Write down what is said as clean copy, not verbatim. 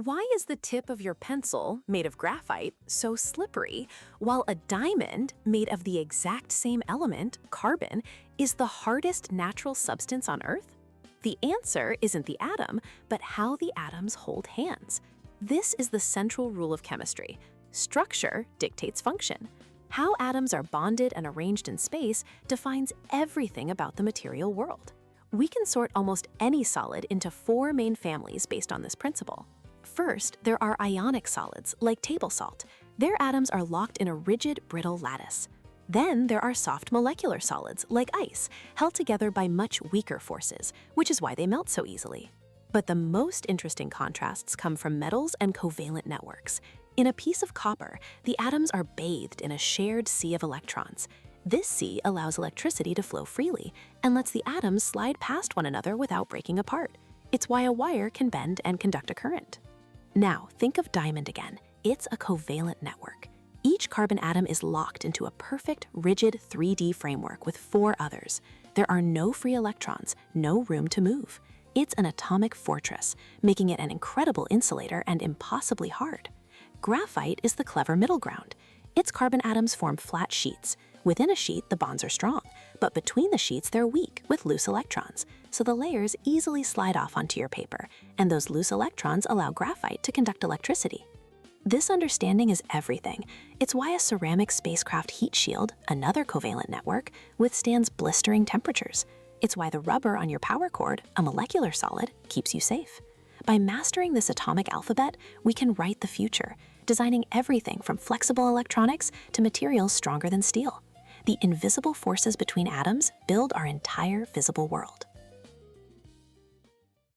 Why is the tip of your pencil, made of graphite, so slippery, while a diamond, made of the exact same element, carbon, is the hardest natural substance on Earth? The answer isn't the atom, but how the atoms hold hands. This is the central rule of chemistry. Structure dictates function. How atoms are bonded and arranged in space defines everything about the material world. We can sort almost any solid into four main families based on this principle. First, there are ionic solids, like table salt. Their atoms are locked in a rigid, brittle lattice. Then there are soft molecular solids, like ice, held together by much weaker forces, which is why they melt so easily. But the most interesting contrasts come from metals and covalent networks. In a piece of copper, the atoms are bathed in a shared sea of electrons. This sea allows electricity to flow freely and lets the atoms slide past one another without breaking apart. It's why a wire can bend and conduct a current. Now, think of diamond again. It's a covalent network. Each carbon atom is locked into a perfect, rigid 3D framework with four others. There are no free electrons, no room to move. It's an atomic fortress, making it an incredible insulator and impossibly hard. Graphite is the clever middle ground. Its carbon atoms form flat sheets. Within a sheet, the bonds are strong, but between the sheets, they're weak with loose electrons, so the layers easily slide off onto your paper, and those loose electrons allow graphite to conduct electricity. This understanding is everything. It's why a ceramic spacecraft heat shield, another covalent network, withstands blistering temperatures. It's why the rubber on your power cord, a molecular solid, keeps you safe. By mastering this atomic alphabet, we can write the future, designing everything from flexible electronics to materials stronger than steel. The invisible forces between atoms build our entire visible world.